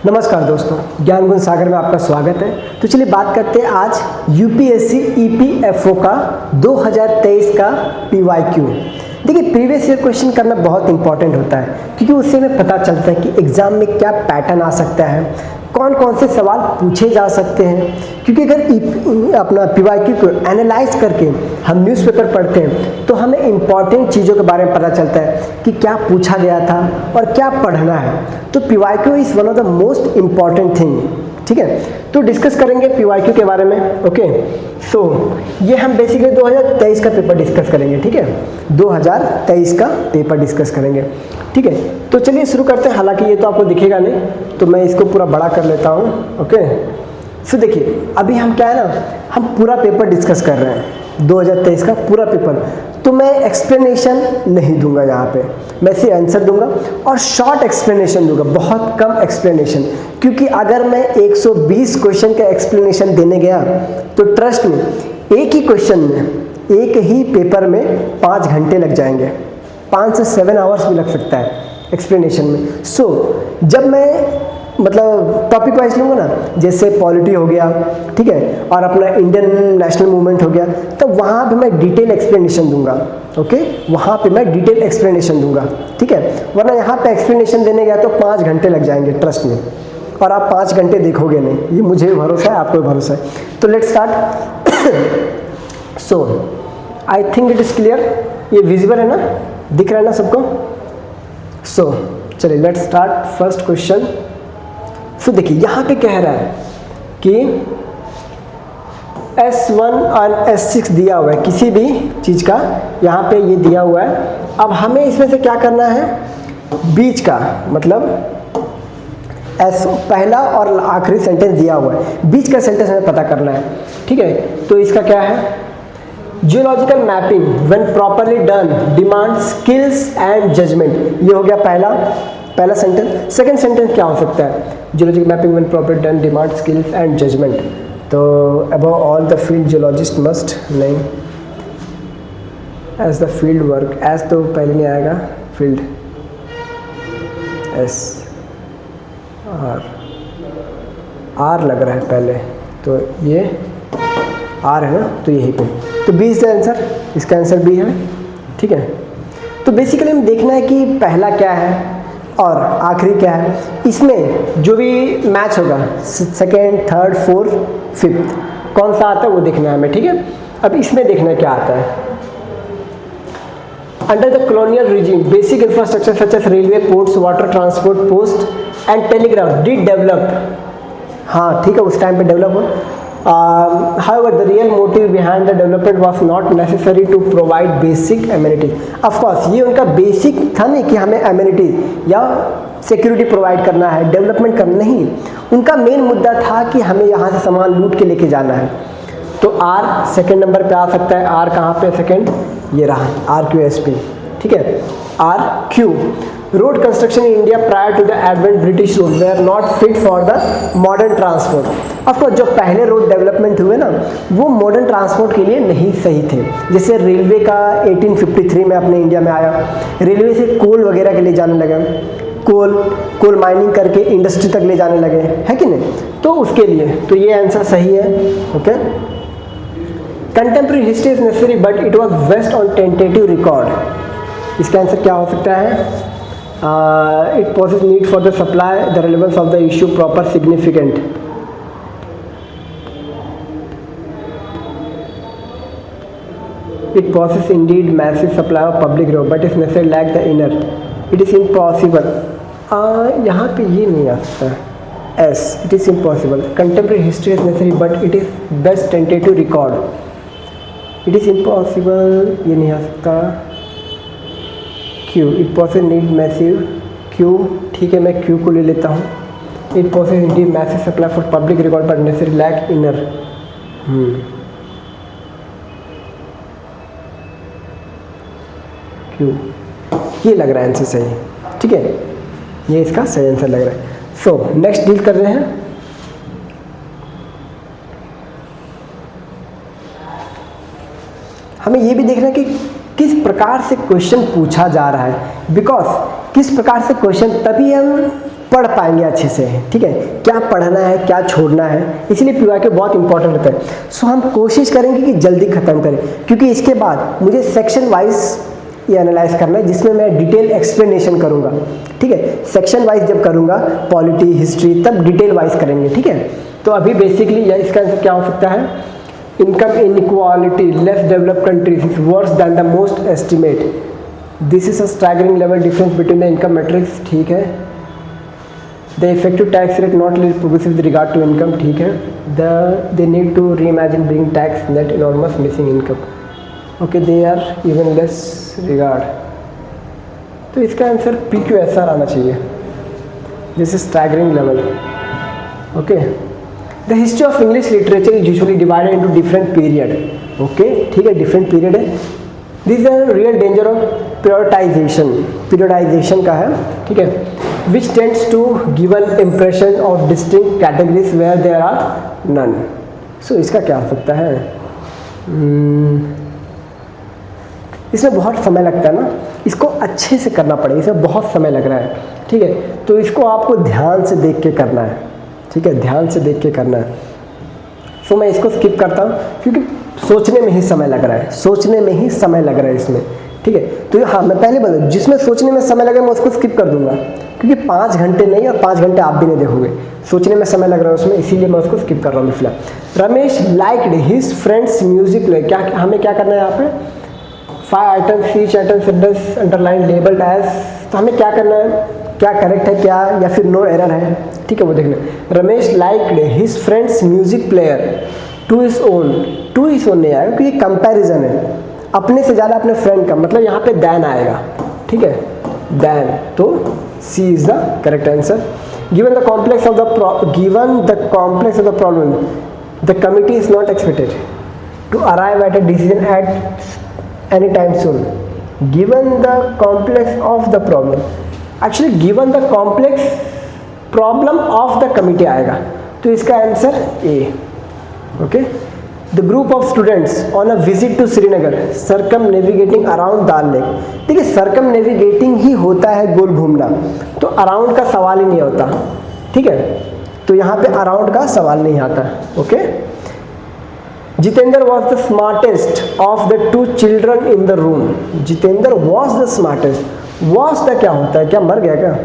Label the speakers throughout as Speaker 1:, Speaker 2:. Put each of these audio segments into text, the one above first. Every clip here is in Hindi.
Speaker 1: नमस्कार दोस्तों, ज्ञान गुण सागर में आपका स्वागत है। तो चलिए बात करते हैं आज यूपीएससी ईपीएफओ का 2023 का पीवाईक्यू। देखिए, प्रीवियस ईयर क्वेश्चन करना बहुत इंपॉर्टेंट होता है क्योंकि उससे हमें पता चलता है कि एग्जाम में क्या पैटर्न आ सकता है, कौन कौन से सवाल पूछे जा सकते हैं। क्योंकि अगर अपना पीवाईक्यू को एनालाइज करके हम न्यूज़पेपर पढ़ते हैं तो हमें इंपॉर्टेंट चीज़ों के बारे में पता चलता है कि क्या पूछा गया था और क्या पढ़ना है। तो PYQ is one of the most important thing. ठीक है, तो डिस्कस करेंगे पीवाईक्यू के बारे में। ओके, सो ये हम बेसिकली 2023 का पेपर डिस्कस करेंगे। ठीक है, 2023 का पेपर डिस्कस करेंगे। ठीक है, तो चलिए शुरू करते हैं। हालांकि ये तो आपको दिखेगा नहीं, तो मैं इसको पूरा बड़ा कर लेता हूँ। ओके, सो देखिए, अभी हम क्या है ना, हम पूरा पेपर डिस्कस कर रहे हैं, 2023 का पूरा पेपर। तो मैं एक्सप्लेनेशन नहीं दूंगा यहाँ पे, मैं सिर्फ आंसर दूंगा और शॉर्ट एक्सप्लेनेशन दूंगा, बहुत कम एक्सप्लेनेशन। क्योंकि अगर मैं 120 क्वेश्चन का एक्सप्लेनेशन देने गया तो ट्रस्ट में एक ही क्वेश्चन में, एक ही पेपर में 5 घंटे लग जाएंगे, 5 से 7 आवर्स भी लग सकता है एक्सप्लेनेशन में। सो जब मैं मतलब टॉपिक वाइज लूँगा ना, जैसे पॉलिटी हो गया, ठीक है, और अपना इंडियन नेशनल मूवमेंट हो गया, तो वहाँ पे मैं डिटेल एक्सप्लेनेशन दूंगा। ओके, वहाँ पे मैं डिटेल एक्सप्लेनेशन दूंगा। ठीक है, वरना यहाँ पे एक्सप्लेनेशन देने गया तो 5 घंटे लग जाएंगे ट्रस्ट में, और आप 5 घंटे देखोगे नहीं, ये मुझे भी भरोसा है, आपको भी भरोसा है। तो let's start. So I think it is clear, ये विजिबल है ना, दिख रहा है ना सबको। सो चलिए लेट्स स्टार्ट फर्स्ट क्वेश्चन। सो देखिए, यहाँ पे कह रहा है कि S1 और S6 दिया हुआ है किसी भी चीज़ का, यहाँ पे ये दिया हुआ है। अब हमें इसमें से क्या करना है, बीच का मतलब पहला और आखिरी सेंटेंस दिया हुआ है, बीच का सेंटेंस हमें पता करना है। ठीक है, तो इसका क्या है, geological mapping when properly done demand skills and judgement. ये हो गया पहला सेंटेंस। सेकंड सेंटेंस क्या हो सकता है, geological mapping when properly done demand skills and judgement. तो above all the field geologist must नहीं, as the field work, as तो पहले नहीं आएगा, फील्ड एस आर लग रहा है पहले, तो ये आर है ना, तो यही पे, तो बी इज द आंसर, इसका आंसर बी है। ठीक है, तो बेसिकली हमें देखना है कि पहला क्या है और आखिरी क्या है। इसमें जो भी मैच होगा, सेकेंड, थर्ड, फोर्थ, फिफ्थ, कौन सा आता है वो देखना है हमें। ठीक है, अब इसमें देखना है क्या आता है। Under the colonial regime basic infrastructure such as railway, ports, water transport, post and telegraph did develop. हाँ ठीक है, उस टाइम पे डेवलप हुआ। However, the real motive behind the development was not necessary to provide basic amenities. Of course, ये उनका बेसिक था नहीं कि हमें amenities या सिक्योरिटी प्रोवाइड करना है, डेवलपमेंट करना नहीं। उनका मेन मुद्दा था कि हमें यहाँ से सामान लूट के लेके जाना है। तो आर सेकेंड नंबर पे आ सकता है। आर कहाँ पे सेकेंड, ये रहा RQSP। ठीक है, RQ road construction in India prior to the advent British road were not fit for the modern transport. Of course जो पहले रोड डेवलपमेंट हुए ना, वो मॉडर्न ट्रांसपोर्ट के लिए नहीं सही थे। जैसे रेलवे का 1853 में अपने इंडिया में आया, रेलवे से कोल वगैरह के लिए जाने लगे, कोल माइनिंग करके इंडस्ट्री तक ले जाने लगे, है कि नहीं, तो उसके लिए तो ये आंसर सही है। Okay, contemporary history is necessary but it was based on tentative record. इसका आंसर क्या हो सकता है, it poses need for the supply, the relevance of the issue, proper, significant. It possesses indeed massive supply of public road, but is necessary lack the inner. It is impossible. यहाँ पे ये नहीं आ सकता S. It is impossible. Contemporary history is necessary, but it is best tentative record. It is impossible. ये नहीं आ सकता। Q, it possesses need massive. Q, ठीक है, मैं Q को ले लेता हूँ। It possesses indeed massive supply for public record but necessary lack inner. Q, ये लग रहा है आंसर सही। ठीक है, ये इसका सही आंसर लग रहा है। सो नेक्स्ट डील कर रहे हैं। हमें ये भी देखना है कि किस प्रकार से क्वेश्चन पूछा जा रहा है, बिकॉज किस प्रकार से क्वेश्चन, तभी हम पढ़ पाएंगे अच्छे से, ठीक है, क्या पढ़ना है क्या छोड़ना है, इसलिए पीवाईक्यू बहुत इंपॉर्टेंट होता है। सो हम कोशिश करेंगे कि जल्दी ख़त्म करें, क्योंकि इसके बाद मुझे सेक्शन वाइज ये एनालाइज करना है जिसमें मैं डिटेल एक्सप्लेनेशन करूंगा, ठीक है। सेक्शन वाइज जब करूंगा पॉलिटी हिस्ट्री तब डिटेल वाइज करेंगे, ठीक है। तो अभी बेसिकली इसका आंसर क्या हो सकता है, income inequality less developed countries is worse than the most estimate, this is a staggering level difference between the income matrix, ठीक है। The effective tax rate not progressive with regard to income, ठीक है। They need to reimagine bring tax net enormous missing income, okay, they are even less regard. तो इसका आंसर PQSR आना चाहिए, this is staggering level, okay. The history of English literature is usually divided into different period, okay, ठीक है, डिफरेंट पीरियड है। This is a real danger of periodization का है, ठीक है, which tends to give an impression of distinct categories where there are none. So इसका क्या हो सकता है, इसमें बहुत समय लगता है ना, इसको अच्छे से करना पड़ेगा, इसमें बहुत समय लग रहा है, ठीक है। तो इसको आपको ध्यान से देख के करना है, ठीक है, ध्यान से देख के करना है। सो मैं इसको स्किप करता हूँ क्योंकि सोचने में ही समय लग रहा है, सोचने में ही समय लग रहा है इसमें, ठीक है। तो हाँ मैं पहले बोलूँ जिसमें सोचने में समय लगे मैं उसको स्किप कर दूंगा, क्योंकि 5 घंटे नहीं और 5 घंटे आप भी नहीं देखोगे, सोचने में समय लग रहा है उसमें, इसीलिए मैं उसको स्किप कर रहा हूँ फिलहाल। Ramesh liked his friends music play, क्या हमें क्या करना है यहाँ पे, 5 items, each item sentence underline labelled as, तो हमें क्या करना है, क्या करेक्ट है क्या या फिर नो एरर है, ठीक है, वो देखना। Ramesh liked his friends music player to his own, to his own नहीं आएगा क्योंकि कंपैरिजन है, अपने से ज़्यादा अपने फ्रेंड का, मतलब यहाँ पे दैन आएगा, ठीक है, दैन, तो C is the correct answer. Given the complex of the problem the committee is not expected to arrive at a decision at any time soon. Given the complex of the problem, actually given the complex problem of the committee आएगा, तो इसका answer A, okay. The group of students on a visit to Srinagar circumnavigating around Dal lake, देखिए सर्कम नेविगेटिंग ही होता है गोल घूमना, तो अराउंड का सवाल ही नहीं होता, ठीक है, तो यहाँ पे अराउंड का सवाल नहीं आता, okay. Jitendra was the smartest of the 2 children in the room, Jitendra was the smartest, was the क्या होता है, क्या मर गया क्या,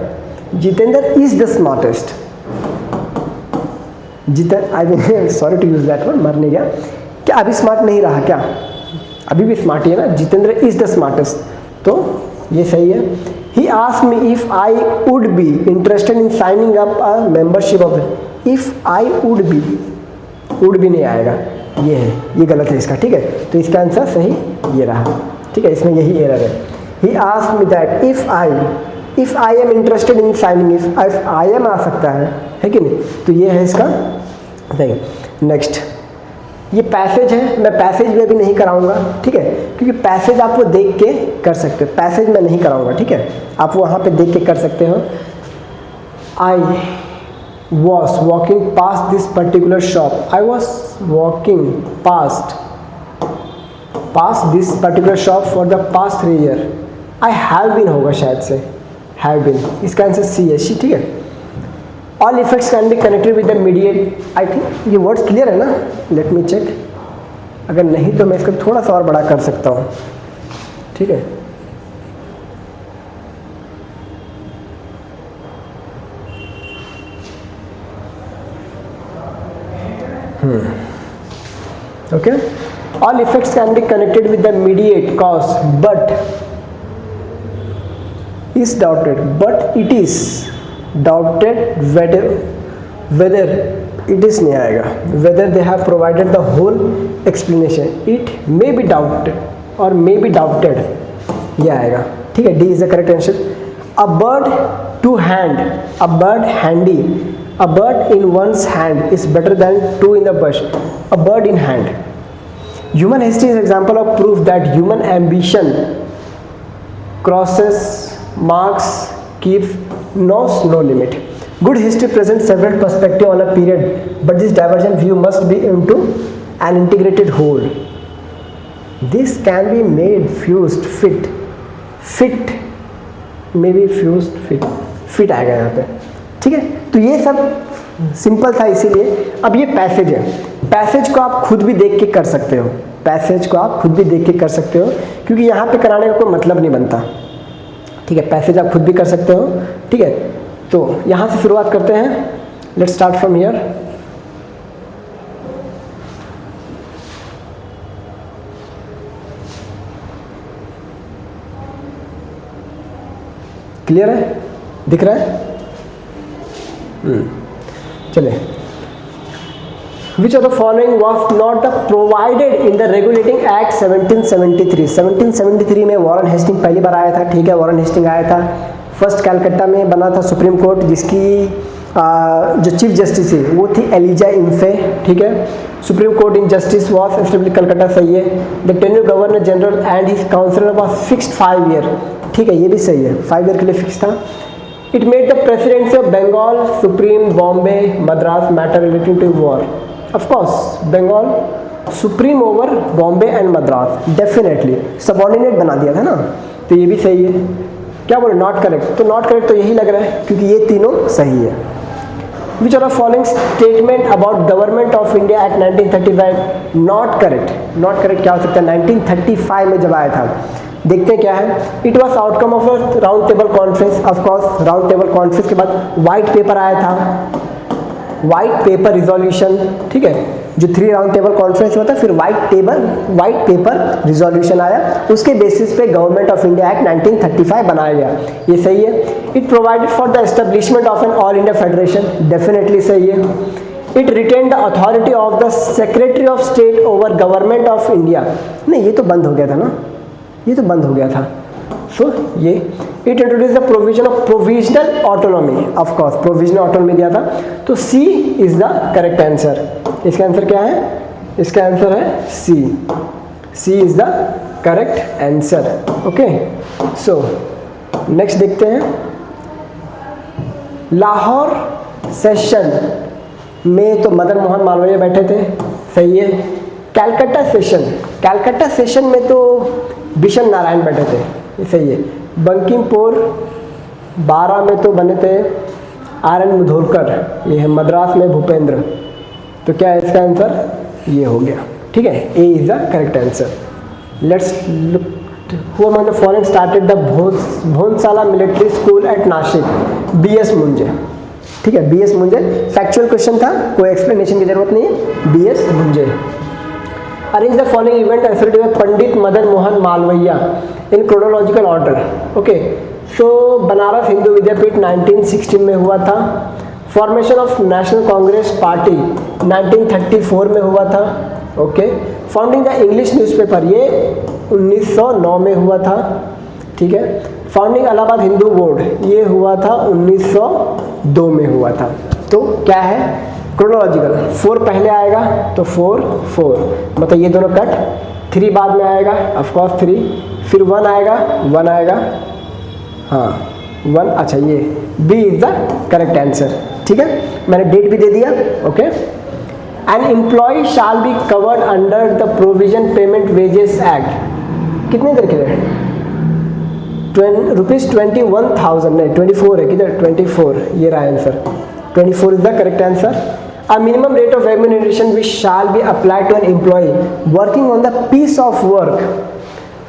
Speaker 1: Jitendra is the smartest, I mean sorry to use that word, मर नहीं गया, क्या अभी स्मार्ट नहीं रहा क्या, अभी भी स्मार्ट ही है ना, जितेंद्र इज द स्मार्टेस्ट, तो ये सही है। He asked me if I would be interested in signing up a membership of, if I would भी नहीं आएगा, ये है, ये गलत है इसका, ठीक है, तो इसका आंसर सही ये रहा, ठीक है, इसमें यही एरर है। He asked me that if I am interested in signing, if I am आ सकता है कि नहीं, तो ये है इसका नहीं। नेक्स्ट ये पैसेज है, मैं पैसेज में भी नहीं कराऊंगा, ठीक है, क्योंकि पैसेज आप वो देख के कर सकते हो, पैसेज में नहीं कराऊंगा, ठीक है, आप वहाँ पे देख के कर सकते हो। I was walking past this particular shop, I was walking past this particular shop for the past 3 year, I have been होगा शायद से, हैव बीन, इसका आंसर सी है, ठीक है। All effects can be connected with the mediate, I think ये वर्ड्स क्लियर है ना, लेट मी चेक, अगर नहीं तो मैं इसको थोड़ा सा और बड़ा कर सकता हूँ, ठीक है। Okay, all effects can be connected with the mediate cause but is doubted, but it is doubted whether it is नहीं आएगा, whether they have provided the whole explanation, it may be doubted or may be doubted, ये आएगा, ठीक है, D is the correct answer। a bird to hand, a bird handy, a bird in one's hand is better than 2 in the bush, a bird in hand। human history is example of proof that human ambition crosses marks, keeps knows no limit। Good history presents several perspectives on a period, but this divergent view must be into an integrated whole। This can be made fused fit maybe fused fit आएगा यहाँ पे, ठीक है, तो ये सब सिंपल था इसीलिए। अब ये पैसेज है, पैसेज को आप खुद भी देख के कर सकते हो, पैसेज को आप खुद भी देख के कर सकते हो, क्योंकि यहाँ पे कराने का कोई मतलब नहीं बनता। ठीक है, पैसेज आप खुद भी कर सकते हो। ठीक है, तो यहाँ से शुरुआत करते हैं। Let's start from here. Clear है, दिख रहा है? चलिए, Which of the following was not the provided in the Regulating Act 1773? 1773 में वॉरेन हेस्टिंग पहली बार आया था। ठीक है, वॉरेन हेस्टिंग आया था, फर्स्ट कलकत्ता में बना था सुप्रीम कोर्ट, जिसकी जो चीफ जस्टिस है वो थी एलिजा इम्फे। ठीक है, supreme court in justice was establish Calcutta, सही है। The tenure governor general and his councillor was fixed 5 year. ठीक है, ये भी सही है, 5 ईयर के लिए फिक्स था। It made the presidency of Bengal supreme, Bombay, Madras matter relating to war. Of course, Bengal supreme over Bombay and Madras, definitely subordinate बना दिया था ना, तो ये भी सही है। क्या बोले, नॉट करेक्ट, तो नॉट करेक्ट तो यही लग रहा है क्योंकि ये तीनों सही है। Which are the following statement about government of India at 1935? Not correct, not correct क्या हो सकता है? 1935 में जब आया था, देखते हैं क्या है। It was outcome of a round table conference. Of course round table conference के बाद व्हाइट पेपर आया था, व्हाइट पेपर रिजोल्यूशन। ठीक है, जो 3 राउंड टेबल कॉन्फ्रेंस होता है, फिर व्हाइट पेपर रिजोल्यूशन आया, उसके बेसिस पे गवर्नमेंट ऑफ इंडिया एक्ट 1935 बनाया गया, ये सही है। It provided for the establishment of an all India federation, definitely सही है। It retain the authority of the secretary of state over government of India. नहीं, ये तो बंद हो गया था ना, ये तो बंद हो गया था। सो ये it introduce the provision of provisional autonomy. Of course provisional autonomy दिया था, तो C is the correct answer. इसका आंसर क्या है? इसका आंसर है C, C is the correct answer. Okay, so next देखते हैं। लाहौर सेशन में तो मदन मोहन मालवीय बैठे थे, सही है। कैलकाटा सेशन में तो बिशन नारायण बैठे थे, ये सही है। बंकिमपुर 12 में तो बने थे आर.एन. मुधोलकर, ये है। मद्रास में भूपेंद्र, तो क्या है इसका आंसर? ये हो गया। ठीक है, A is the correct answer. Let's look who among the following started the Bhonsla military school at Nashik? B S. Munje. ठीक है, बी.एस. मुंजे, फैक्चुअल क्वेश्चन था, कोई एक्सप्लेनेशन की जरूरत नहीं है। B S. Munje. Arrange the following event associated with Pandit Madan Mohan Malaviya in chronological order. Okay, so Banaras Hindu Vidyapeeth 1916 में हुआ था। Formation of national congress party 1934 में हुआ था। Okay, founding the English newspaper, ये 1909 में हुआ था। ठीक है, फाउंडिंग इलाहाबाद हिंदू बोर्ड, ये हुआ था 1902 में हुआ था। तो क्या है क्रोनोलॉजिकल? 4 पहले आएगा तो 4 मतलब ये दोनों कट, 3 बाद में आएगा, ऑफकोर्स 3, फिर 1 आएगा, 1 आएगा, हाँ 1। अच्छा, ये B is the correct answer. ठीक है, मैंने डेट भी दे दिया। Okay, an employee shall be covered under the provision payment wages act, कितने देर के लिए? ₹21,000 नहीं 24 है, किधर? 24, ये रहा answer. 24 is the correct answer. A minimum rate of remuneration which shall be applied to an employee working on the piece of work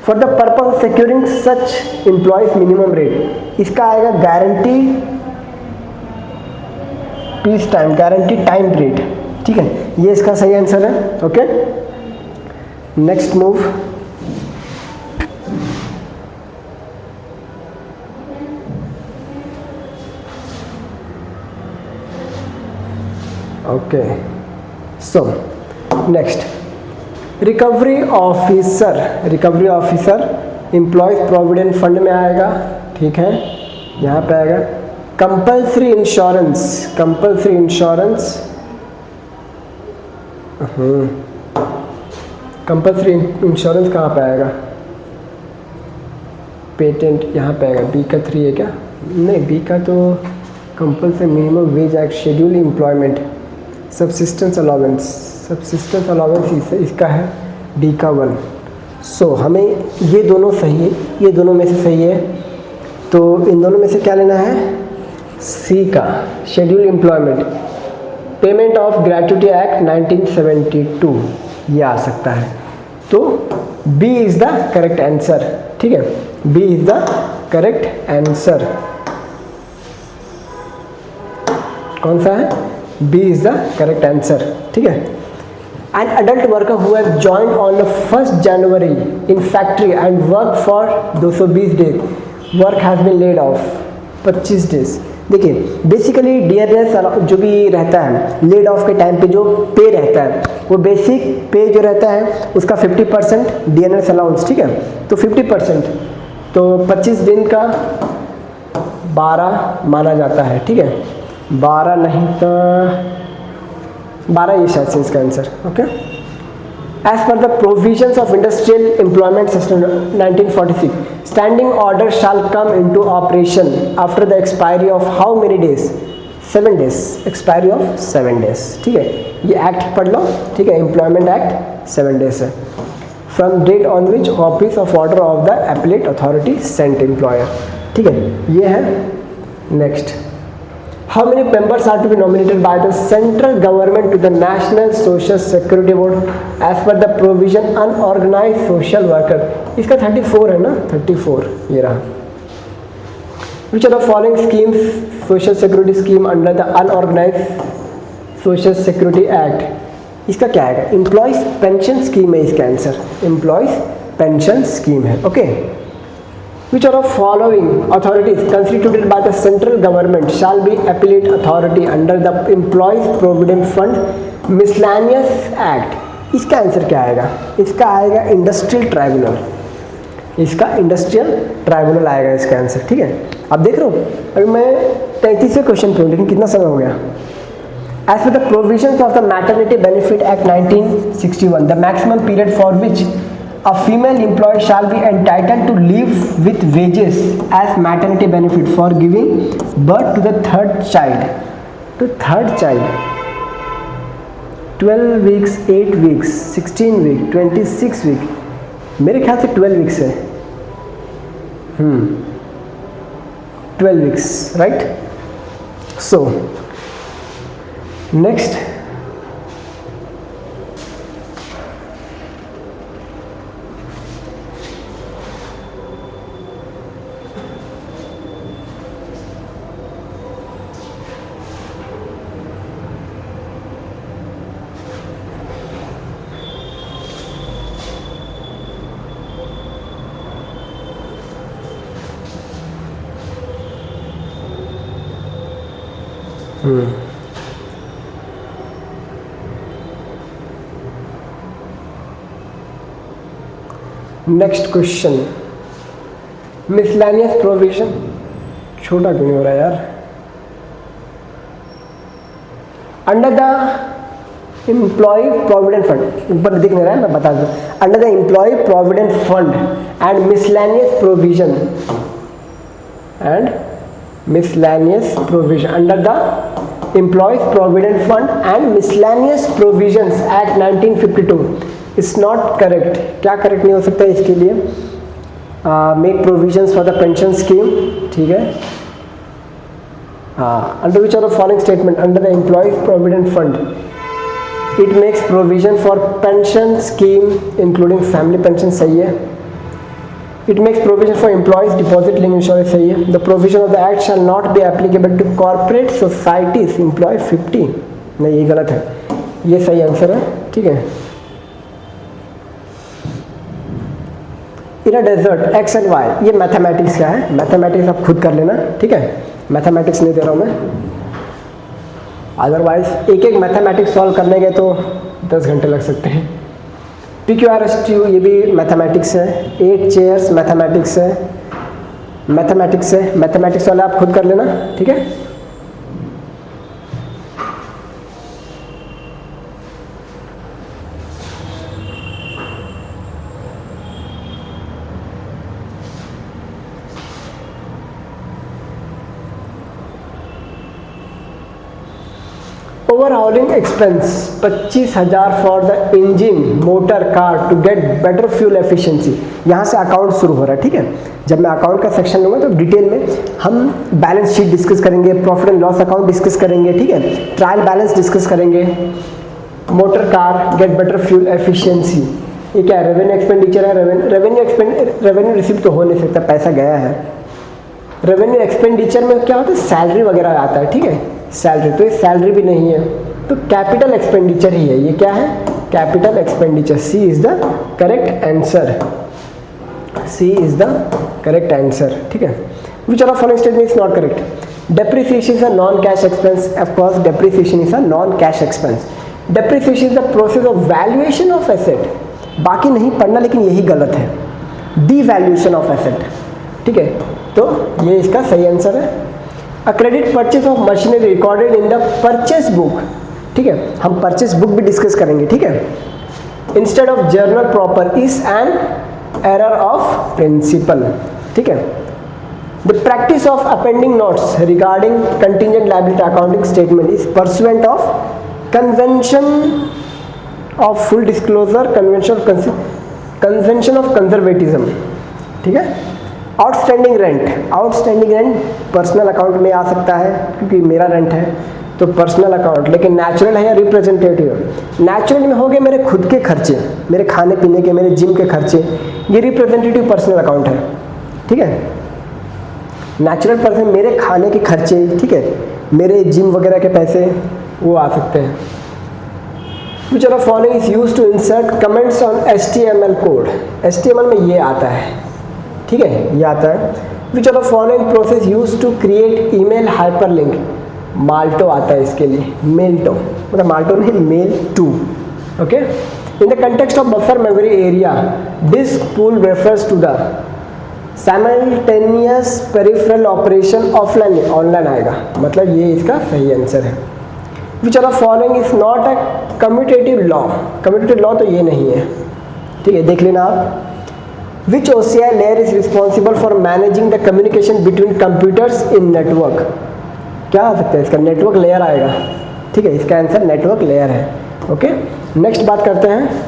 Speaker 1: for the purpose of securing such employees minimum rate, इसका आएगा guaranteed piece time, guaranteed time rate। ठीक है, ये इसका सही आंसर है। Okay, next move. Okay, so next recovery officer employees provident fund में आएगा। ठीक है, यहाँ पे आएगा कंपल्सरी इंश्योरेंस कहाँ पे आएगा? पेटेंट यहाँ पे आएगा। बी का 3 है क्या? नहीं, बी का तो compulsory minimum wage act, schedule employment, subsistence allowance इसका है डी का 1। सो हमें ये दोनों सही है, ये दोनों में से सही है, तो इन दोनों में से क्या लेना है? सी का schedule employment, payment of gratuity act 1972 ये आ सकता है। तो B is the correct answer, ठीक है, B is the correct answer. कौन सा है? B is the correct answer, ठीक है। An adult worker who have joined on 1 January in factory and work for 220 days, work has been laid off 25 days. देखिए बेसिकली डीएनएस जो भी रहता है लेड ऑफ के टाइम पे जो पे रहता है वो बेसिक पे जो रहता है उसका 50% डीएनएस अलाउंस, ठीक है। तो 50% तो 25 दिन का 12 माना जाता है, ठीक है। 12 नहीं तो 12 ये शायद से इसका answer, okay. As per the provisions of Industrial Employment System 1946, standing order shall come into operation after the expiry of how many days? 7 days, expiry of 7 days, ठीक है। ये एक्ट पढ़ लो, ठीक है, एम्प्लॉयमेंट एक्ट 7 days है। From date on which office of order of the appellate authority sent employer, ठीक है, ये है। Next, how many members are to be nominated by the central government to the National Social Security Board as per the provision unorganized social worker? इसका 34 है ना, 34 ये रहा। Which are the following schemes social security scheme under the unorganized social security act? इसका क्या है? एम्प्लॉयज पेंशन स्कीम है इसका आंसर, एम्प्लॉयज पेंशन स्कीम है, okay. Which are the following authorities constituted by the central government shall be appellate authority under the Employees Provident Fund Miscellaneous Act? इसका आंसर क्या आएगा? इसका आएगा इंडस्ट्रियल ट्राइब्यूनल, इसका इंडस्ट्रियल ट्राइब्यूनल आएगा इसका आंसर, ठीक है। अब देख रहे हो अभी मैं 33वें क्वेश्चन पे हूँ, लेकिन कितना समय हो गया। As per the provisions of the Maternity Benefit Act 1961, the maximum period for which a female employee shall be entitled to leave with wages as maternity benefit for giving birth to the third child. To third child, 12 weeks, 8 weeks, 16 week, 26 week, मेरे ख्याल से 12 weeks है, 12 weeks, right? So next, next question, miscellaneous provision, छोटा क्यों नहीं हो रहा यार। Under the employee provident fund, ऊपर दिख नहीं रहा है, मैं बता दूं, under the employee provident fund and miscellaneous provision and miscellaneous provision under the Employees Provident Fund and Miscellaneous Provisions Act 1952 is not correct। क्या करेक्ट नहीं हो सकता है इसके लिए? Make provisions for the pension scheme, ठीक है। Under which are the following statement under the employees provident fund it makes provision for pension scheme including family pension, सही है। It makes provision for employees deposit linked insurance, सही है। The provision of the act shall not be applicable to corporate societies employ 50, नहीं ये गलत है, ये सही आंसर है, ठीक है। In a desert x and y, ये मैथमेटिक्स का है, मैथमेटिक्स आप खुद कर लेना, ठीक है, मैथमेटिक्स नहीं दे रहा हूँ मैं, अदरवाइज एक एक मैथमेटिक्स सॉल्व करने के तो 10 घंटे लग सकते हैं। PQRSTU ये भी मैथमेटिक्स है, 8 चेयर्स मैथमेटिक्स है, मैथमेटिक्स वाला आप खुद कर लेना, ठीक है। Overhauling expense 25,000 for the engine motor car to get better fuel efficiency. यहाँ से अकाउंट शुरू हो रहा है, ठीक है। जब मैं अकाउंट का सेक्शन लूँगा तो डिटेल में हम बैलेंस शीट डिस्कस करेंगे, profit and loss account discuss करेंगे, ठीक है, ट्रायल बैलेंस डिस्कस करेंगे, motor car gate better fuel efficiency. ये क्या है? रेवेन्यू एक्सपेंडिचर है। रेवेन्यू रिसीव तो हो नहीं सकता, पैसा गया है। रेवेन्यू एक्सपेंडिचर में क्या होता है? सैलरी वगैरह आता है, ठीक है, सैलरी। तो ये सैलरी भी नहीं है, तो कैपिटल एक्सपेंडिचर ही है। ये क्या है? Capital expenditure. C is the correct answer. C is the correct answer, ठीक है। Which of following statement is not correct? Depreciation is a non cash expense. Of course depreciation is a non cash expense. Depreciation is the process of valuation of asset. बाकी नहीं पढ़ना, लेकिन यही गलत है। डीवैल्यूएशन ऑफ एसेट, ठीक है, तो ये इसका सही आंसर है। A credit purchase of machinery recorded in the purchase book, ठीक है, हम परचेज बुक भी डिस्कस करेंगे, ठीक है। Instead of journal proper is an error of principle, ठीक है। The practice of appending notes regarding contingent liability accounting statement is pursuant of convention of full disclosure, convention of conservatism, ठीक है। आउटस्टैंडिंग रेंट पर्सनल अकाउंट में आ सकता है क्योंकि मेरा रेंट है, तो पर्सनल अकाउंट। लेकिन नेचुरल है या रिप्रेजेंटेटिव? नेचुरल में हो गए मेरे खुद के खर्चे, मेरे खाने पीने के, मेरे जिम के खर्चे, ये रिप्रेजेंटेटिव पर्सनल अकाउंट है, ठीक है। नेचुरल पर्सन मेरे खाने के खर्चे, ठीक है, मेरे जिम वगैरह के पैसे, वो आ सकते हैं। Which of the following is used to insert comments on HTML code? HTML में ये आता है, ठीक है, ये आता है। Which of the following process used to create email hyperlink? माल्टो आता है इसके लिए, मेल्टो, मतलब माल्टो नहीं, mail to, okay. In the context of buffer memory area, disk pool refers to the simultaneous peripheral operation. Offline, online आएगा, मतलब ये इसका सही आंसर है। Which of the following is not a commutative law? Commutative law तो ये नहीं है, ठीक है, देख लेना आप। Which OCI layer is responsible for managing the communication between computers in network? क्या आ सकता है इसका? नेटवर्क लेयर आएगा, ठीक है, इसका आंसर नेटवर्क लेयर है, ओके। नेक्स्ट बात करते हैं,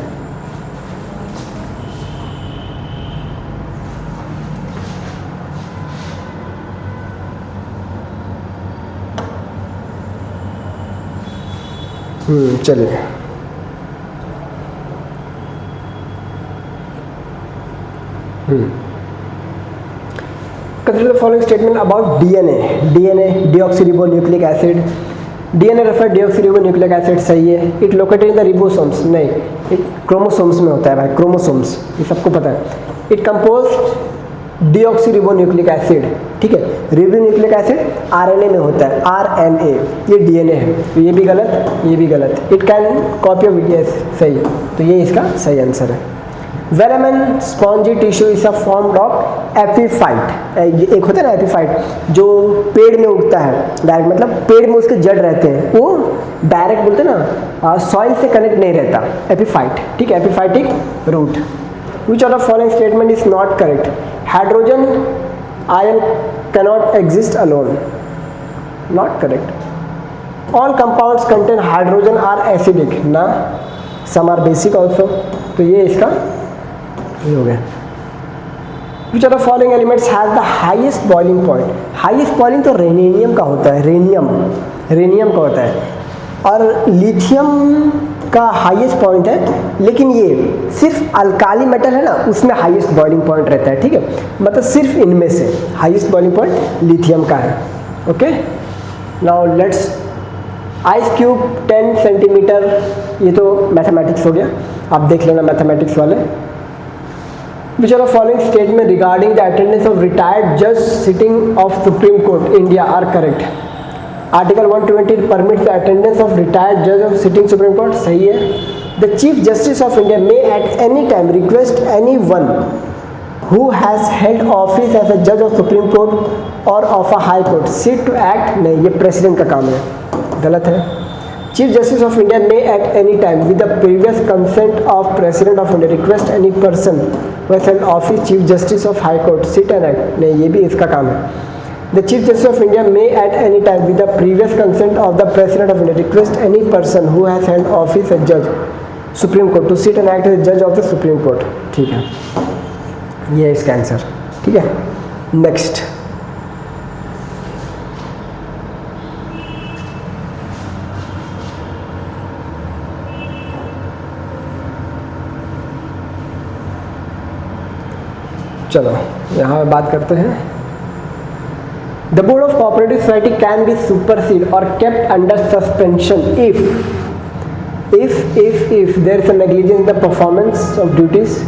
Speaker 1: चलिए, Consider the following statement about DNA. DNA, deoxyribonucleic acid. DNA refers deoxyribonucleic acid, सही है। It located in the ribosomes, नहीं, it chromosomes में होता है भाई, chromosomes, ये सबको पता है। It composed deoxyribonucleic acid, ठीक है। रिबोन्यूक्लिक एसिड RNA में होता है, RNA, ये DNA है, तो ये भी गलत, ये भी गलत। It can copy of VDS, सही, तो ये इसका सही आंसर है। Velamen spongy tissue is a form of epiphyte. एक होता है ना एपीफाइट, जो पेड़ में उगता है डायरेक्ट, मतलब पेड़ में उसके जड़ रहते हैं, वो डायरेक्ट बोलते हैं ना, सॉइल से कनेक्ट नहीं रहता, एपीफाइट, ठीक है, epiphytic root. Which of the following statement is not correct? Hydrogen ion cannot exist alone, not correct. All compounds contain hydrogen are acidic, ना, सम आर बेसिक ऑल्सो, तो ये इसका ये हो गया। Which of the following elements has the highest boiling point? Highest boiling तो रेनियम का होता है, रेनियम का होता है, और लिथियम का हाईएस्ट पॉइंट है, लेकिन ये सिर्फ अल्काली मेटल है ना, उसमें हाईएस्ट बॉइलिंग पॉइंट रहता है, ठीक है, मतलब सिर्फ इनमें से हाईएस्ट बॉइलिंग पॉइंट लिथियम का है, okay. Now let's ice cube 10 centimetre, ये तो मैथमेटिक्स हो गया, आप देख लेना मैथमेटिक्स वाले। Which of the following statement regarding the attendance of retired judge sitting of Supreme Court India are correct? Article 120 permits the attendance of retired judge of sitting Supreme Court, सही है। The Chief Justice of India may at any time request anyone who has held office as a judge of Supreme Court or of a High Court sit to act, नहीं, ये प्रेसिडेंट का काम है, गलत है। Chief Justice of India may at any time with the previous consent of President of India request any person who has held office Chief Justice of High Court sit and act, नहीं, ये भी इसका काम है। The Chief Justice of India may at any time, with the previous consent of the President of India, request any person who has held office as judge Supreme Court to sit and act as judge of the Supreme Court. ठीक है, ये है इसका आंसर. ठीक है, नेक्स्ट. चलो यहाँ बात करते हैं. The Board of Cooperative Society can be superseded or kept under suspension if there is a negligence in the performance of duties,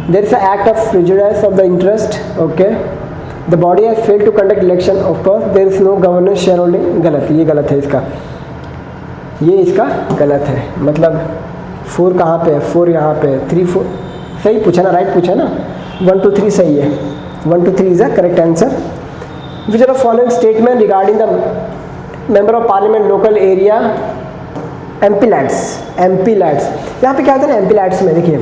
Speaker 1: there is an act of prejudice of the interest, okay, the body has failed to conduct election, of course, there is no governance shareholding. गलत, ये गलत है इसका, ये इसका गलत है. मतलब 4 कहाँ पे है, 4 यहाँ पे है, 3 4 सही पूछा ना, राइट पूछा ना. 1 2 3 सही है, 1 2 3 is the correct answer. Which are the following statement regarding the member of parliament local area MP lads. यहाँ पे क्या होता है ना, MP lads में देखिए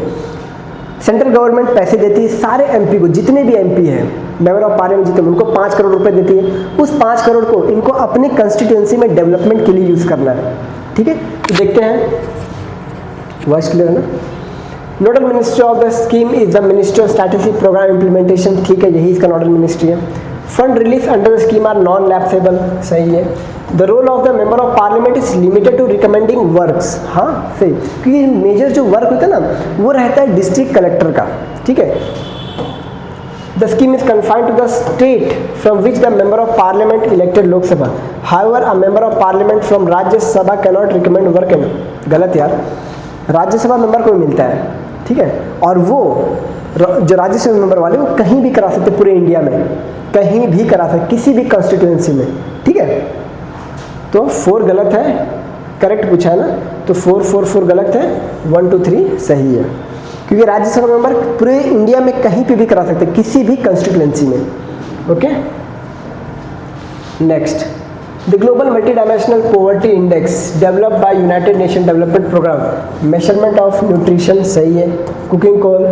Speaker 1: सेंट्रल गवर्नमेंट पैसे देती है सारे MP को, जितने भी MP हैं मेंबर ऑफ पार्लियामेंट जितने, उनको 5 करोड़ रुपए देती है. उस 5 करोड़ को इनको अपने कंस्टिट्यूंसी में डेवलपमेंट के लिए यूज़ करना है. ठीक है, तो देखते हैं. वॉइस क्लियर है ना. Nodal ministry of the scheme is the ministry of strategic programme implementation. ठीक है, यही इसका नोडल मिनिस्ट्री है. Fund release under the scheme are non lapsable. सही है. The role of the member of parliament is limited to recommending works. हाँ सही, क्योंकि मेजर जो वर्क होता है ना वो रहता है डिस्ट्रिक्ट कलेक्टर का. ठीक है. The scheme is confined to the state from which the member of parliament elected Lok Sabha. However a member of parliament from Rajya Sabha can not recommend work in. गलत यार, राज्यसभा मेंबर को मिलता है. ठीक है, और वो जो राज्यसभा मेंबर वाले वो कहीं भी करा सकते, पूरे इंडिया में कहीं भी करा सकते, किसी भी कॉन्स्टिट्यूएंसी में. ठीक है, तो 4 गलत है, करेक्ट पूछा है ना, तो 4 4 4 गलत है, 1 2 3 सही है, क्योंकि राज्यसभा मेंबर पूरे इंडिया में कहीं पे भी करा सकते, किसी भी कॉन्स्टिट्यूएंसी में. Okay, next. The global multi dimensional poverty index developed by United Nation development programme. Measurement of nutrition सही है. कुकिंग कोल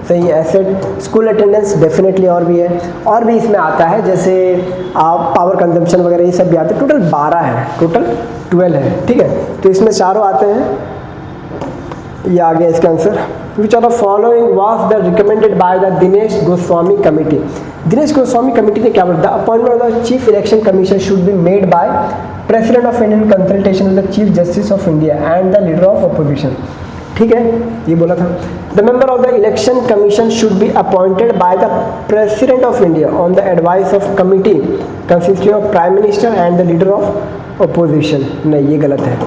Speaker 1: सही है. एसेट, स्कूल अटेंडेंस डेफिनेटली और भी है, और भी इसमें आता है जैसे पावर कंजम्पशन वगैरह ये सब भी आते हैं. टोटल 12 है, टोटल 12 है. ठीक है, तो इसमें चारों आते हैं. ये आ गया इसका answer. Which are the following was the recommended by the Dinesh Goswami committee. Dinesh Goswami committee ने क्या बोला? The appointment of the chief election commission should be made by president of Indian consultation with the chief justice of India and the leader of opposition. ठीक है, ये बोला था. The member of the election commission should be appointed by the president of India on the advice of committee consisting of prime minister and the leader of opposition. नहीं, ये गलत है,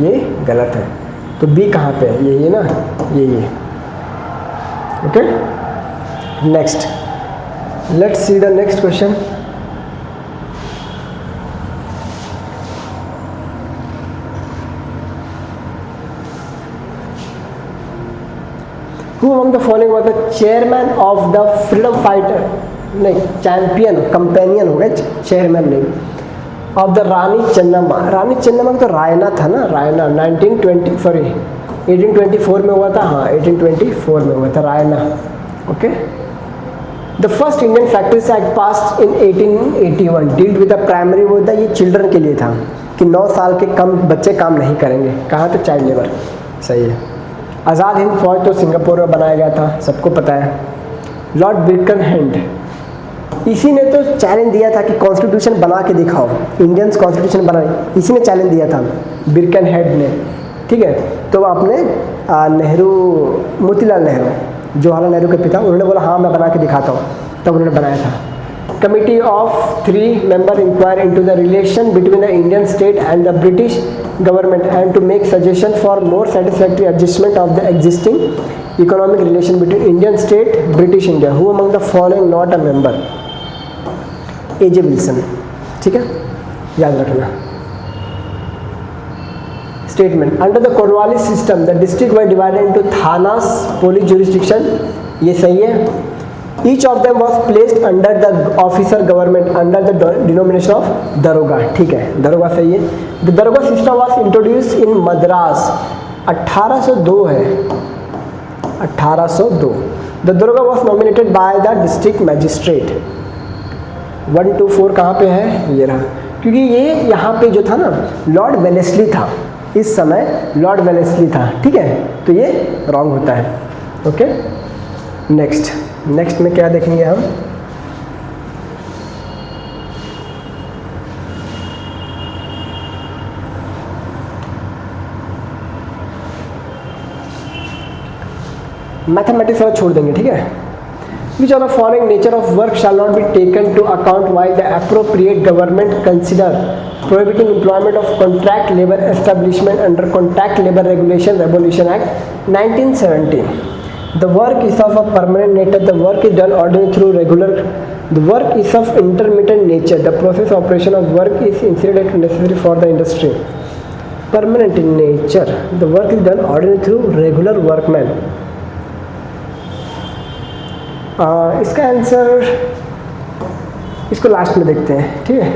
Speaker 1: ये गलत है. तो बी कहाँ पे है? ये ना, ये. Okay, next. Let's see the next question. Who among the following was the chairman of the freedom fighter? नहीं, चैंपियन, कंपेनियन हो गया, चेयरमैन नहीं. ऑफ द रानी चन्नम्मा. रानी चन्नम्मा का तो रायना था ना, रायना 1824 में हुआ था. हाँ, 1824 में हुआ था Raina. Okay. The first Indian factories act passed in 1881 dealt with the primary. वो था, ये चिल्ड्रन के लिए था कि 9 साल के कम बच्चे काम नहीं करेंगे. कहाँ तो चाइल्ड लेबर. सही है. आज़ाद हिंद फौज तो सिंगापुर में बनाया गया था, सबको पता है. लॉर्ड बिरकनहेड, इसी ने तो चैलेंज दिया था कि कॉन्स्टिट्यूशन बना के दिखाओ, इंडियंस कॉन्स्टिट्यूशन बनाए, इसी ने चैलेंज दिया था, बिरकनहेड ने. ठीक है, तो आपने नेहरू, मोतीलाल नेहरू, जवाहरलाल नेहरू के पिता, उन्होंने बोला हाँ मैं बना के दिखाता हूँ, तब उन्होंने बनाया था. Committee of 3 members inquire into the relation between the Indian state and the British government and to make suggestion for more satisfactory adjustment of the existing economic relation between Indian state, British India. Who among the following not a member? A.J. Wilson. ठीक है, याद रखना. Statement. Under the Cornwallis system, the district were divided into thanas, police jurisdiction. ये सही है. Each of them was placed under the officer government under the denomination of daroga. ठीक है, daroga सही है. The daroga system was introduced in Madras. 1802 है, 1802. The daroga was nominated by the district magistrate. 1 2 4 कहाँ पे है, ये रहा, क्योंकि ये यहाँ पे जो था ना लॉर्ड वेलेस्ली था, इस समय लॉर्ड वेलेस्ली था, ठीक है, तो ये रॉन्ग होता है। ओके, नेक्स्ट में क्या देखेंगे हम, मैथमेटिक्स वाला छोड़ देंगे, ठीक है। Which of the following nature of work shall not be taken to account while the appropriate government consider prohibiting employment of contract labor establishment under Contract Labor Regulation Revolution Act 1970. The work is of a permanent nature. The work is done ordinarily through regular. The work is of intermittent nature. The process operation of work is incident and necessary for the industry. Permanent in nature. The work is done ordinarily through regular workmen. इसका आंसर इसको लास्ट में देखते हैं, ठीक है।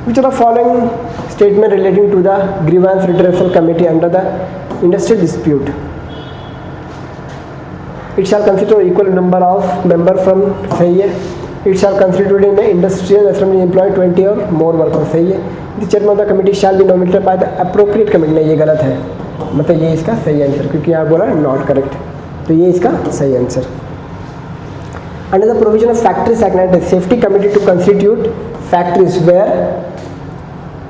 Speaker 1: Which are the following statement relating to the grievance redressal committee under the industrial dispute, it shall consider equal number of member from, सही है। It shall consider in the industrial assembly employ 20 और मोर वर्कर, सही है। The chairman of the committee shall be nominated by the appropriate committee, नहीं ये गलत है, मतलब ये इसका सही आंसर, क्योंकि यहाँ बोला नॉट करेक्ट, तो ये इसका सही answer. Under the provision of factories act safety committee to constitute factories where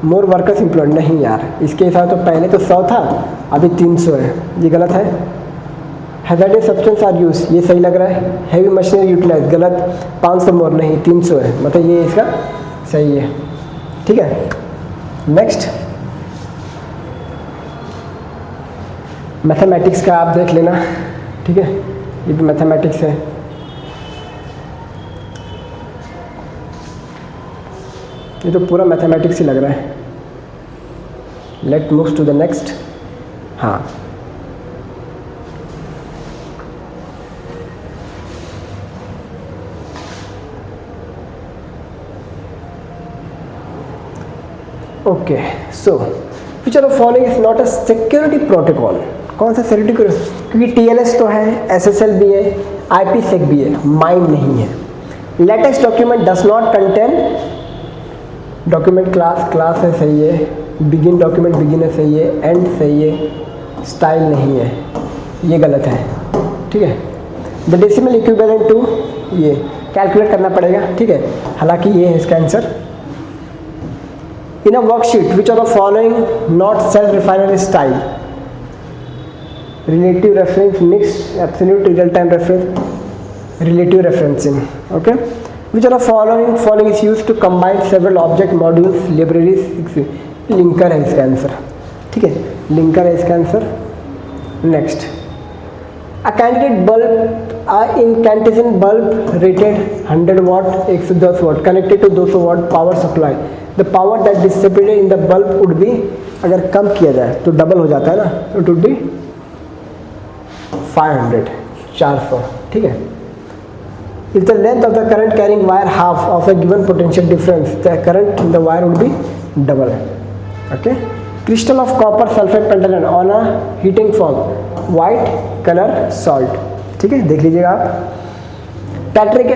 Speaker 1: more workers employed, नहीं यार, इसके हिसाब तो पहले तो 100 था, अभी 300 है, ये गलत है। हैजार्डस सब्सटेंस आर यूज, ये सही लग रहा है। हैवी मशीनरी यूटिलाइज, गलत, 500 मोर, नहीं 300 है, मतलब ये इसका सही है, ठीक है। नेक्स्ट मैथमेटिक्स का आप देख लेना, ठीक है, ये भी मैथमेटिक्स है। ये तो पूरा मैथमेटिक्स ही लग रहा है। Let move to the next. हाँ, okay, so which are the following is not a security protocol, कौन सा सिक्योरिटी, क्योंकि TLS तो है, SSL भी है, IPsec भी है, माइन नहीं है। Latest document does not contain, document class है, सही है। बिगिन डॉक्यूमेंट बिगिन है, सही है। एंड सही है। स्टाइल नहीं है, ये गलत है, ठीक है। द डेसिमल इक्विवेलेंट टू, ये कैलकुलेट करना पड़ेगा, ठीक है, हालांकि ये है इसका answer. In a worksheet which are the following not self refinery style, relative reference, mixed, absolute, real time reference, relative referencing, okay. Which are the following is used to combine several object modules, libraries, linker है इसका आंसर, ठीक है, लिंकर है इसका answer. Next, a candidate bulb, incandescent bulb rated 100 watt, 110 watt, connected to 200 watt power supply, the power that dissipated in the bulb would be, अगर कम किया जाए तो डबल हो जाता है ना, it would be 500, 400, ठीक है। If the length of the current carrying wire half of a given potential difference, the current in the wire would be double, okay. Crystal of copper sulfate pentanone on a heating form, white color salt, ठीक है, देख लीजिएगा आप। Tartaric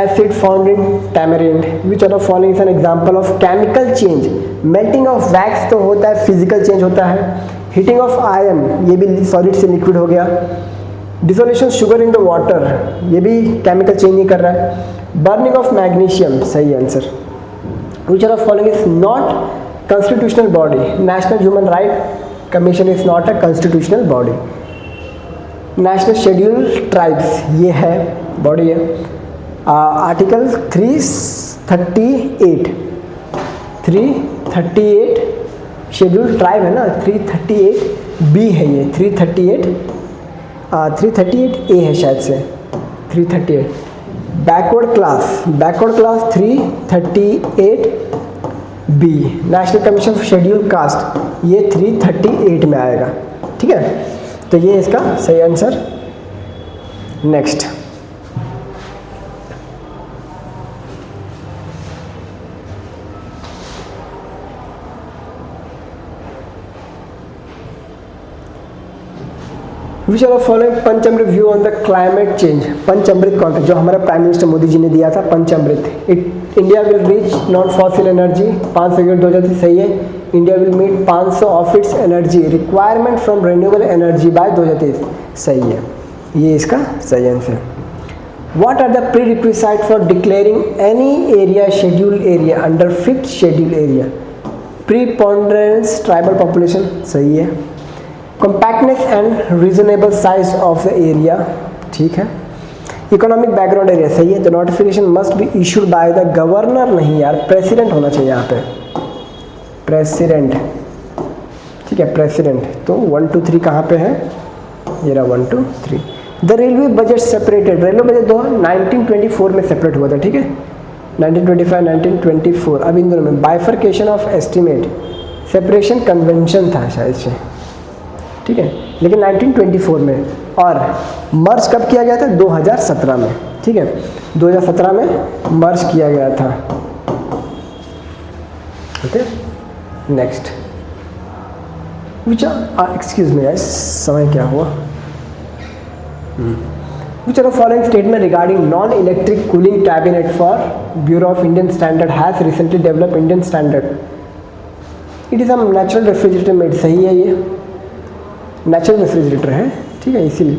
Speaker 1: acid found in tamarind, which are the following is an example of chemical change, melting of wax तो होता है, physical change होता है। हीटिंग ऑफ आयन, ये भी सॉलिड से लिक्विड हो गया। Dissolution sugar in the water, ये भी केमिकल चेंज नहीं कर रहा है। बर्निंग ऑफ मैग्नीशियम, सही answer. Which are the following is not constitutional body, national human right commission is not a constitutional body. National schedule tribes, ये है बॉडी है। आर्टिकल 338 शेड्यूल ट्राइब है ना, 338B है ये, 338A है शायद से, 338। Backward class 338B, national commission of schedule caste, ये 338 में आएगा, ठीक है, तो ये इसका सही answer. Next, which of following Panchamrit view on the climate change, Panchamrit contract जो हमारे प्राइम मिनिस्टर मोदी जी ने दिया था, Panchamrit, India will reach non fossil energy 500 unit 2030, सही है। India will meet 500 of its energy requirement from renewable energy by 2030, सही है, ये इसका सही answer. What are the prerequisites for declaring any area scheduled area under 5th scheduled area? Preponderance tribal population, सही है। Compactness and reasonable size of the area, ठीक है। Economic background area, सही है। The notification must be issued by the governor, नहीं यार, प्रेसिडेंट होना चाहिए यहाँ पे, प्रेसिडेंट, ठीक है, प्रेसिडेंट। तो 1 2 3 कहाँ पे है, ये रहा 1 2 3। The railway budget separated, railway budget 1924 में सेपरेट हुआ था, ठीक है, 1925 1924। अब इन दोनों में bifurcation of estimate, separation convention था शायद से, ठीक है, लेकिन 1924 में, और मर्ज कब किया गया था, 2017 में, ठीक है, 2017 में मर्ज किया गया था। Okay, next, excuse me guys, समय क्या हुआ। Which of the following statement regarding non-electric cooling cabinet for Bureau of Indian Standard has recently developed Indian standard? It is a natural refrigerator made, सही है, ये natural refrigerator है, ठीक है, इसीलिए।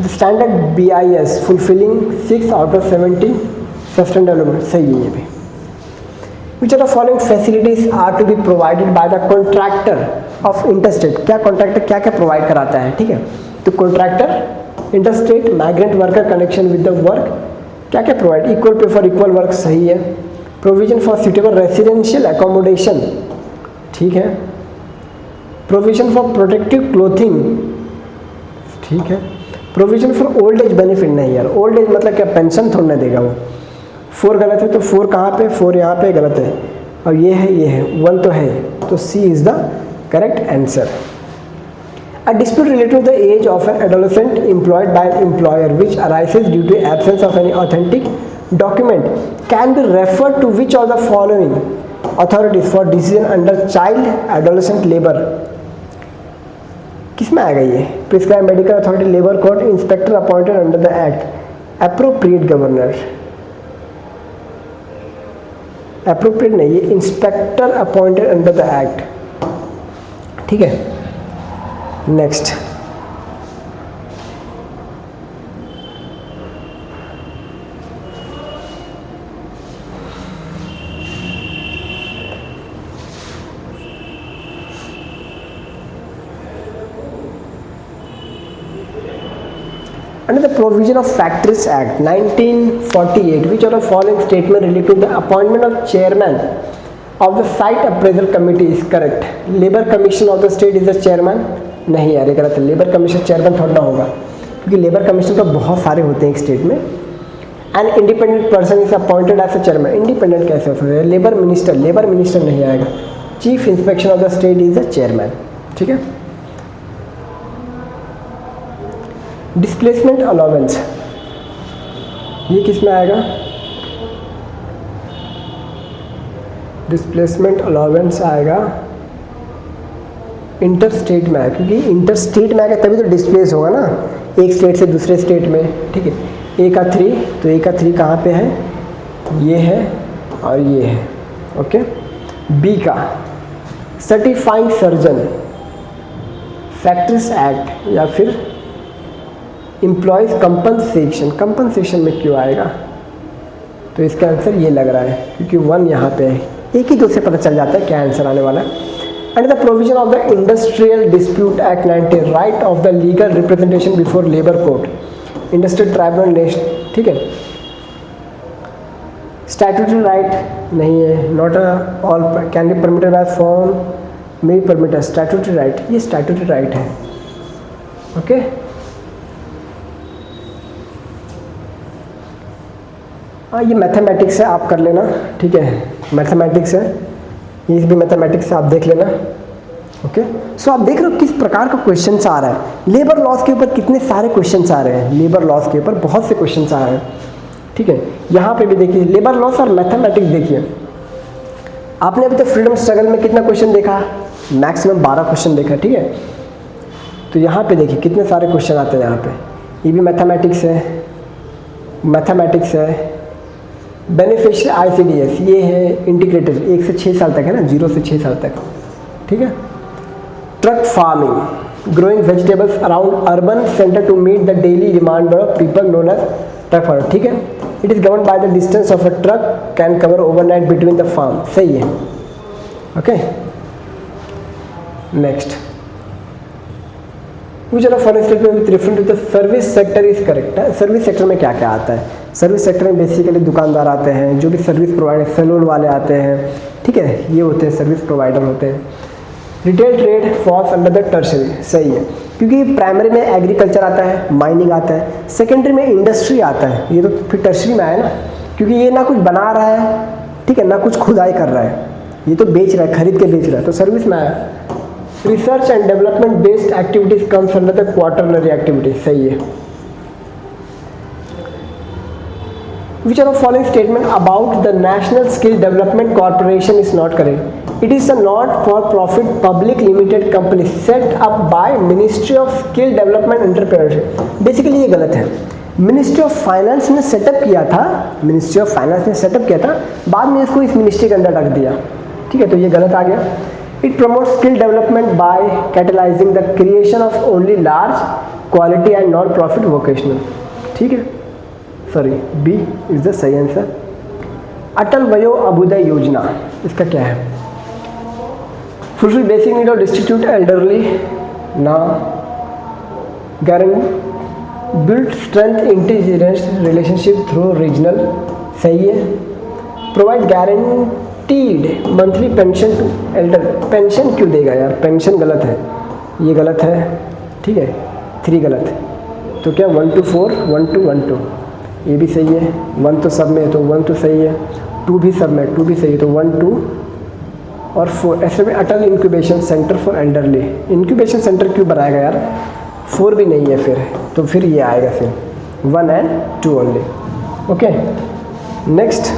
Speaker 1: The standard BIS fulfilling 6 out of 17 sustainable development, सही है ये भी। Which of the following facilities are to be provided by the contractor of interstate? क्या contractor क्या क्या provide कराता है, ठीक है, तो contractor interstate migrant worker connection with the work, क्या क्या provide, equal pay for equal work, सही है। Provision for suitable residential accommodation, ठीक है। प्रोविजन फॉर प्रोटेक्टिव क्लोथिंग, ठीक है। Provision for old age benefit, नहीं यार, ओल्ड एज मतलब क्या, पेंशन थोड़ा ना देगा वो। 4 गलत है, तो 4 कहाँ पे, 4 यहाँ पे गलत है, और ये है 1 तो है, तो C is the correct answer. A dispute related to the age of an adolescent employed by an employer which arises due to absence of any authentic document can be referred to which of the following authorities for decision under child adolescent labor? किसमें आएगा ये, prescribe medical authority, labour court, inspector appointed under the act, appropriate governor, appropriate नहीं, ये inspector appointed under the act, ठीक है। Next, under the provision of Factories Act 1948, which of the following statement related to the appointment of chairman of the site appraisal committee is correct? Labor Commission of the state is the chairman, नहीं यार, ये गलत है, लेबर कमीशन चेयरमैन थोड़ा ना होगा, क्योंकि लेबर कमीशन तो बहुत सारे होते हैं एक स्टेट में। An independent person is appointed as a chairman, independent कैसे हो सकता है, लेबर मिनिस्टर नहीं आएगा। Chief inspection of the state is the chairman, ठीक है। डिस्प्लेसमेंट अलाउंस, ये किस में आएगा, डिस्प्लेसमेंट अलाउंस आएगा इंटर स्टेट में आएगा, क्योंकि इंटर स्टेट में आएगा तभी तो डिस्प्लेस होगा ना, एक स्टेट से दूसरे स्टेट में, ठीक है। ए का 3, तो ए का 3 कहाँ पे है, ये है और ये है, ओके। बी का सर्टिफाइंग सर्जन, फैक्ट्रीज एक्ट, या फिर एम्प्लॉयज़ कंपनसेशन में क्यों आएगा, तो इसका आंसर ये लग रहा है, क्योंकि 1 यहाँ पे है, एक ही 2 से पता चल जाता है क्या आंसर आने वाला है। Under the provision of the Industrial Dispute Act 90, right of the legal representation before labor court, industrial tribunal nation, ठीक है। Statutory right नहीं है, not all can be permitted by form, may be permitted, statutory right, ये statutory right है, ओके। हाँ, ये मैथमेटिक्स है, आप कर लेना, ठीक है, मैथमेटिक्स है, ये भी मैथमेटिक्स से आप देख लेना, ओके। सो आप देख रहे हो किस प्रकार का क्वेश्चन आ रहा है, लेबर लॉस के ऊपर कितने सारे क्वेश्चन आ रहे हैं, लेबर लॉस के ऊपर बहुत से क्वेश्चन आ रहे हैं, ठीक है। यहाँ पे भी देखिए लेबर लॉस और मैथमेटिक्स देखिए, आपने अभी तक फ्रीडम स्ट्रगल में कितना क्वेश्चन देखा, मैक्सिमम 12 क्वेश्चन देखा, ठीक है। तो यहाँ पे देखिए कितने सारे क्वेश्चन आते हैं यहाँ पे। ये भी मैथमेटिक्स है, बेनिफिशियल ICDS ये है इंटीग्रेटेड, 1 से 6 साल तक है ना, 0 से 6 साल तक, ठीक है। Truck farming, growing vegetables around urban centre to meet the daily demand of people known as truck farmer, ठीक है। It is govern by the distance of a truck can cover overnight between the farm, सही है, okay. Next, which of following statement with reference to the service sector is correct है। सर्विस सेक्टर में क्या क्या आता है? सर्विस सेक्टर में बेसिकली दुकानदार आते हैं, जो भी सर्विस प्रोवाइडर, सैलून वाले आते हैं, ठीक है, ये होते हैं सर्विस प्रोवाइडर होते हैं। Retail trade falls under the tertiary, सही है, क्योंकि प्राइमरी में एग्रीकल्चर आता है, माइनिंग आता है, सेकेंडरी में इंडस्ट्री आता है, ये तो फिर टर्शरी में आया ना, क्योंकि ये ना कुछ बना रहा है, ठीक है, ना कुछ खुदाई कर रहा है, ये तो बेच रहा है, खरीद के बेच रहा है, तो सर्विस में आया। Research and development based activities comes under the quaternary activities, सही है। Which are the following statement about the National Skill Development Corporation is not correct? It is a not-for-profit public limited company set up by Ministry of Skill Development Entrepreneurship. Basically ये गलत है। मिनिस्ट्री ऑफ फाइनेंस ने सेटअप किया था, बाद में इसको इस मिनिस्ट्री के अंदर रख दिया, ठीक है, तो ये गलत आ गया। It promotes skill development by catalyzing the creation of only large quality and non-profit vocational, ठीक है, सॉरी B इज द सही आंसर। अटल वयो अभ्युदय योजना, इसका क्या है? Fulfil basic need of district elderly, ना। Build strength intelligence relationship through regional, सही है। Provide guaranteed monthly pension to elder, pension क्यों देगा यार, पेंशन गलत है, ये गलत है, ठीक है, 3 गलत है, तो क्या 1 to 4, 1 to 1 2, ये भी सही है। 1 तो सब में है तो 1 तो सही है, 2 भी सब में, 2 भी सही है, तो 1 2 और 4। ऐसे में Atal incubation centre for elderly, incubation centre क्यों बनाएगा यार, 4 भी नहीं है फिर, तो फिर ये आएगा फिर 1 and 2 only, okay. Next,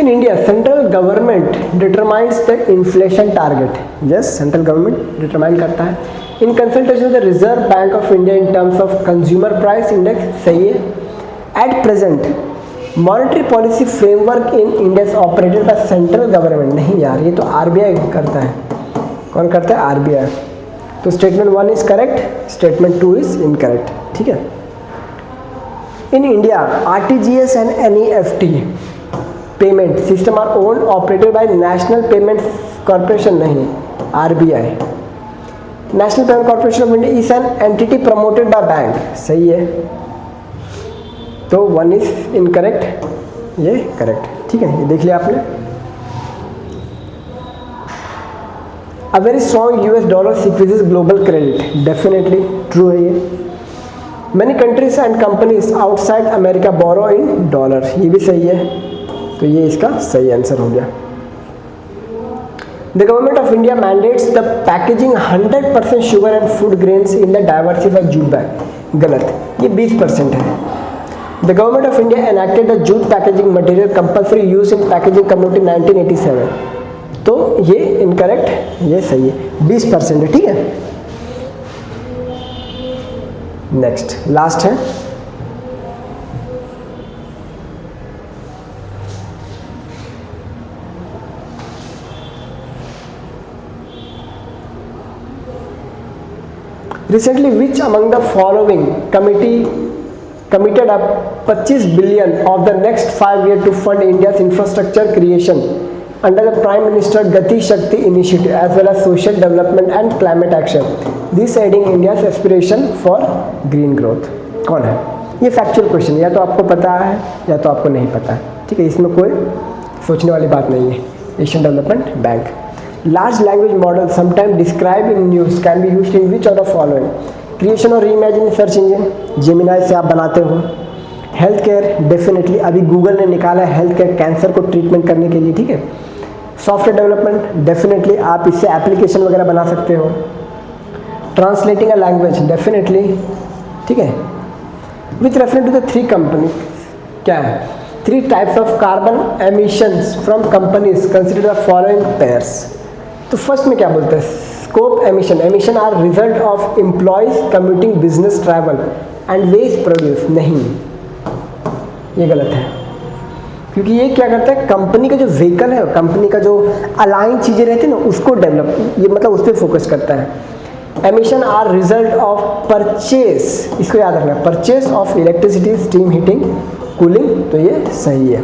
Speaker 1: in India, central government determines the inflation target. Yes, central government determine करता है in consultation with the Reserve Bank of India in terms of consumer price index, सही है। At present, monetary policy framework in India is operated by central government, नहीं यार, ये तो RBI करता है। कौन करता है? RBI। तो statement 1 is correct, statement 2 is incorrect, ठीक है। In India, RTGS and NEFT payment system our own operated by national payment corporation, नहीं, RBI। National payment corporation of India is an entity promoted by bank, सही है, तो 1 इज इनकरेक्ट, ये करेक्ट, ठीक है, ये देख लिया आपने। A very strong US dollar squeezes global credit, definitely true है ये। Many countries and companies outside America borrow in dollar, ये भी सही है, तो ये इसका सही आंसर हो गया। The government of India mandates the packaging 100% sugar and food grains in the diversified jute bag, गलत, ये 20% है। The government of India enacted the jute packaging material compulsory use in packaging community 1987, तो ये इनकरेक्ट, ये सही है, 20% है, ठीक है। नेक्स्ट, लास्ट है, recently which among the following committed up 25 billion of the next 5 years to fund India's infrastructure creation under the Prime Minister Gati Shakti initiative as well as social development and climate action, this aiding India's aspiration for green growth? कौन है? ये फैक्चुअल क्वेश्चन, या तो आपको पता है या तो आपको नहीं पता है, ठीक है, इसमें कोई सोचने वाली बात नहीं है। Asian development bank. Large language model sometimes described in news can be used in which of the following? Creation और reimagine सर्च इंजन, Gemini से आप बनाते हो। हेल्थ केयर, डेफिनेटली अभी गूगल ने निकाला है हेल्थ केयर, कैंसर को ट्रीटमेंट करने के लिए, ठीक है। सॉफ्टवेयर डेवलपमेंट, डेफिनेटली आप इससे एप्लीकेशन वगैरह बना सकते हो। ट्रांसलेटिंग अ लैंग्वेज, डेफिनेटली, ठीक है। With reference to the 3 company, क्या है, 3 types of carbon emissions from companies consider the following pairs. तो फर्स्ट में क्या बोलते हैं, scope emission, emission are result of employees commuting business travel and waste produce, नहीं, ये गलत है, क्योंकि ये क्या करता है, कंपनी का जो व्हीकल है, कंपनी का जो अलाइन चीज़ें रहती है ना, उसको डेवलप, ये मतलब उस पर फोकस करता है। Emission are result of purchase, इसको याद रखना, purchase of electricity, steam heating, cooling, तो ये सही है।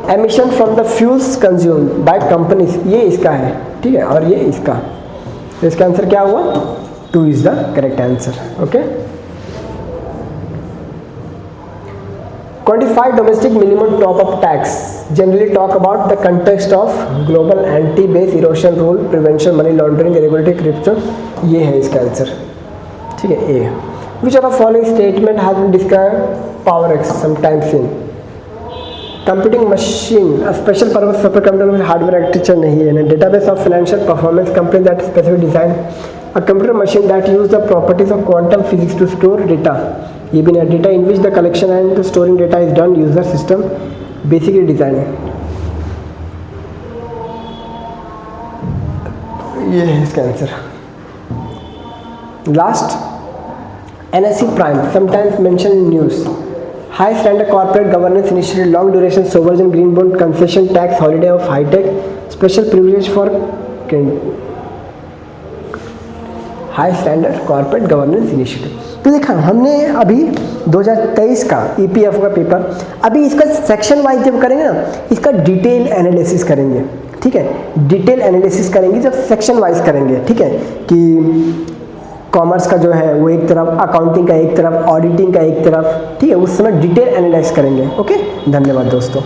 Speaker 1: Emission from the fuels consumed by companies, ये इसका है, ठीक है, और ये इसका, तो इसका आंसर क्या हुआ, 2 is the correct answer. Okay, quantify domestic minimum top-up tax, generally talk about the context of global anti-base erosion rule, prevention, money laundering, regulatory corruption, ये है इसका आंसर, ठीक है, ए। Which of the following statement has been described power X sometimes in computing machine, a special purpose supercomputer with hardware architecture नहीं है, database of financial performance company that specifically design a computer machine that use the properties of quantum physics to store data, ये भी नहीं, data in which the collection and storing data is done user system basically design, ये है इसका answer. Last, NSE prime sometimes mention in news, high standard corporate governance initiative, long duration sovereign green bond concession tax holiday of hitech, special privilege for high standard corporate governance initiative. तो देखा हमने अभी 2023 का EPF का पेपर, अभी इसका सेक्शन वाइज जब करेंगे ना, इसका डिटेल एनालिसिस करेंगे, ठीक है, डिटेल एनालिसिस करेंगे जब सेक्शन वाइज करेंगे, ठीक है, कि कॉमर्स का जो है वो एक तरफ, अकाउंटिंग का एक तरफ, ऑडिटिंग का एक तरफ, ठीक है, उस समय डिटेल एनालाइज करेंगे। ओके, धन्यवाद दोस्तों।